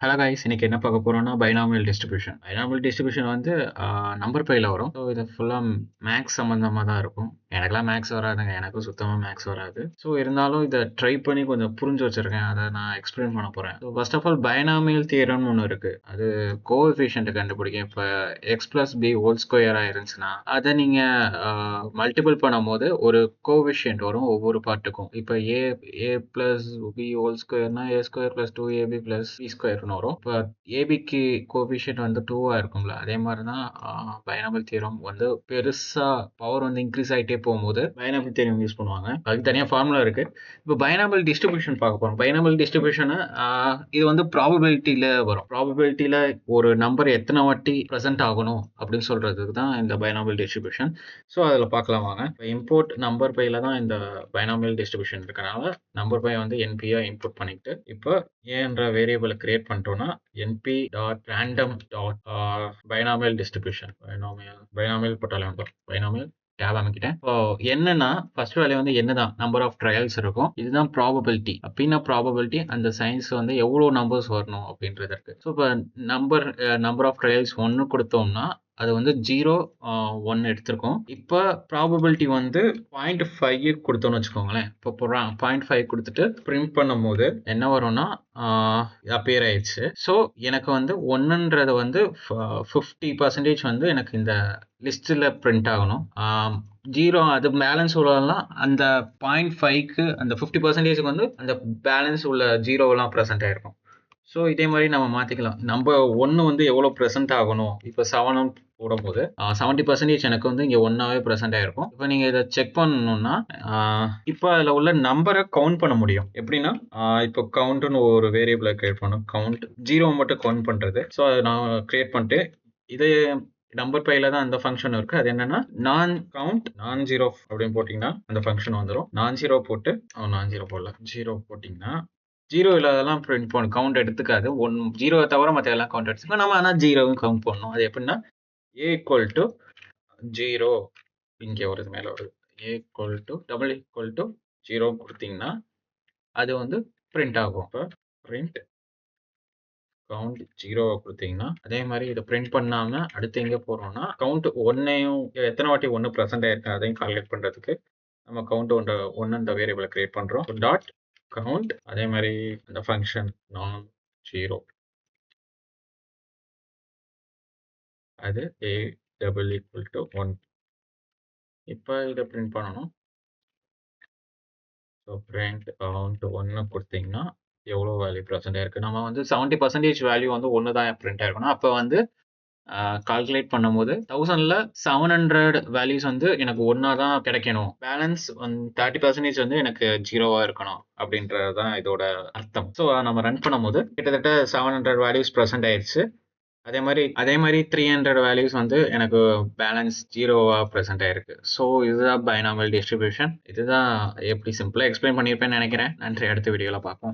Hello guys, இன்னைக்கு என்ன பார்க்க போறோம்னா பைனாமியல் டிஸ்ட்ரிபியூஷன். பைனாமியல் டிஸ்ட்ரிபியூஷன் வந்து நம்பர் பைல வரும். ஸோ இது ஃபுல்லாக மேக்ஸ் சம்மந்தமாக தான் இருக்கும். எனக்கெல்லாம் மேக்ஸ் வராதுங்க, எனக்கும் சுத்தமாக மேக்ஸ் வராது. ஸோ இருந்தாலும் இதை ட்ரை பண்ணி கொஞ்சம் புரிஞ்சு வச்சிருக்கேன். அதை நான் எக்ஸ்பிளைன் பண்ண போறேன். So first of all binomial தியரம்னு ஒன்று இருக்கு. அது கோஎஃபிஷியன்ட் கண்டுபிடிக்கும். இப்போ எக்ஸ் பிளஸ் பி ஹோல் ஸ்கொயராக இருந்துச்சுன்னா அதை நீங்க மல்டிபிள் பண்ணும்போது ஒரு கோஎஃபிஷியன்ட் வரும் ஒவ்வொரு பார்ட்டுக்கும். இப்போ ஏ பிளஸ் பி ஹோல் ஸ்கொயர்னா A square plus 2ab plus B square வரும். இப்போ ஏபிக்கு கோஎஃபிஷியன்ட் வந்து 2 இருக்கும்ல, அதே மாதிரி தான் பைனாமியல் தியரம் வந்து பெருசா பவர் வந்து இன்க்ரீஸ் ஆகிட்டே போகும்போது பைனாமியல் தியரம் யூஸ் பண்ணுவாங்க. அதுக்கு தனியாக ஃபார்முலா இருக்கு. இப்போ பைனாமியல் டிஸ்ட்ரிபியூஷன் பார்க்க போறோம். பைனாமியல் டிஸ்ட்ரிபியூஷன் இது வந்து ப்ராபபிலிட்டியில வரும். ப்ராபபிலிட்டியில ஒரு நம்பர் எத்தனை வாட்டி ப்ரெசென்ட் ஆகணும் அப்படின்னு சொல்றதுக்கு தான் இந்த பைனாமியல் டிஸ்ட்ரிபியூஷன். ஸோ அதில் பார்க்கலாம் வாங்க. இப்போ இம்போர்ட் நம்பர் பையில தான் இந்த பைனாமியல் டிஸ்ட்ரிபியூஷன் இருக்கனால நம்பர் பை வந்து என்பியா இன்புட் பண்ணிட்டு இப்போ ஏன்ற வேரியபிளை கிரியேட் பண்ணிட்டோம்னா np.random.binomial distribution பைனாமியல் போட்டாலே பைனாமியல் டேப் அமைக்கிட்டேன். இப்போ என்னன்னா ஃபர்ஸ்ட் வேல்யூ வந்து என்னதான் நம்பர் ஆஃப் ட்ரையல்ஸ் இருக்கும். இதுதான் ப்ராபபிலிட்டி. அப்படின்னா ப்ராபபிலிட்டி அந்த சயின்ஸ் வந்து எவ்வளோ நம்பர்ஸ் வரணும் அப்படின்றது இருக்கு. ஸோ இப்போ நம்பர் ஆஃப் ட்ரையல்ஸ் 1 கொடுத்தோம்னா அது வந்து 0 1 எடுத்திருக்கோம். இப்போ ப்ராபபிலிட்டி வந்து 0.5 கொடுத்தோம்னு வச்சுக்கோங்களேன். இப்போ 0.5 கொடுத்துட்டு பிரிண்ட் பண்ணும் போது என்ன வரும்னா அப்பியர் ஆயிடுச்சு. ஸோ எனக்கு வந்து 1ன்றது வந்து 50% வந்து எனக்கு இந்த லிஸ்ட்ல பிரிண்ட் ஆகணும். 0 அது பேலன்ஸ் உள்ளதெல்லாம் அந்த 0.5க்கு அந்த 50%க்கு வந்து அந்த பேலன்ஸ் உள்ள 0 ப்ரெசென்ட் ஆயிருக்கும். ஸோ இதே மாதிரி நம்ம மாற்றிக்கலாம். நம்ம 1 வந்து எவ்வளோ ப்ரெசென்ட் ஆகணும். இப்போ 7 போடும்போது 70% எனக்கு வந்து இங்கே 1ஆவே ப்ரெசென்ட் ஆயிருக்கும். இப்போ நீங்கள் இதை செக் பண்ணணும்னா இப்போ அதில் உள்ள நம்பரை கவுண்ட் பண்ண முடியும். எப்படின்னா இப்போ கவுண்ட்னு ஒரு வேரியபிளை கிரியேட் பண்ணணும். கவுண்ட் 0 மட்டும் கவுண்ட் பண்ணுறது. ஸோ அதை நான் கிரியேட் பண்ணிட்டு இதே நம்பர் பையில தான் அந்த ஃபங்க்ஷன் இருக்கு. அது என்னன்னா நான் கவுண்ட் நான் ஜீரோ அப்படின்னு போட்டிங்கன்னா அந்த ஃபங்க்ஷன் வந்துடும். நான் ஜீரோ போட்டு நான் ஜீரோ போடல 0 போட்டிங்கன்னா 0 இல்லாதெல்லாம் பிரிண்ட் பண்ணணும். கவுண்ட் எடுத்துக்காது. 0 தவிர மற்ற எல்லாம் கவுண்ட் எடுத்துக்கோ. நம்ம ஆனால் 0வும் கவுண்ட் பண்ணணும். அது எப்படின்னா a equal to 0 இங்கே வருது, மேலே வருது. a equal to double equal to 0 கொடுத்தீங்கன்னா அது வந்து பிரிண்ட் ஆகும். இப்போ பிரிண்ட் கவுண்ட் 0 கொடுத்தீங்கன்னா அதே மாதிரி இதை பிரிண்ட் பண்ணாம அடுத்து எங்கே போறோம்னா கவுண்ட் 1ஐயும் எத்தனை வாட்டி 1 ப்ரெசென்ட் ஆயிருக்கு அதையும் கால்குலேட் பண்றதுக்கு நம்ம கவுண்ட் 1 இந்த வேரியபிளை கிரியேட் பண்றோம். டாட் கவுண்ட் அதே மாதிரி அந்த ஃபங்க்ஷன் நான் ஜீரோ அது a double equal to 1. இப்போ இதை பிரிண்ட் பண்ணணும். ஸோ பிரிண்ட் கவுண்ட் 1 கொடுத்தீங்கன்னா எவ்வளோ வேல்யூ ப்ரெசென்ட் ஆயிருக்கு. நம்ம வந்து 70% வேல்யூ வந்து 1 தான் பிரிண்ட் ஆயிருக்கணும். அப்போ வந்து கால்குலேட் பண்ணும்போது 1000ல் 700 வேல்யூஸ் வந்து எனக்கு 1ஆ தான் கிடைக்கணும். பேலன்ஸ் 30% வந்து எனக்கு 0வா இருக்கணும் அப்படின்றது தான் இதோட அர்த்தம். ஸோ நம்ம ரன் பண்ணும்போது கிட்டத்தட்ட 700 வேல்யூஸ் ப்ரெசென்ட் ஆயிடுச்சு. அதே மாதிரி 300 வேல்யூஸ் வந்து எனக்கு பேலன்ஸ் 0வா ப்ரெசென்ட் ஆயிருக்கு. ஸோ இதுதான் பைனாமியல் டிஸ்ட்ரிபியூஷன். இதுதான் எப்படி சிம்பிளாக எக்ஸ்பிளைன் பண்ணியிருப்பேன்னு நினைக்கிறேன். நன்றி. அடுத்த வீடியோவில் பார்ப்போம்.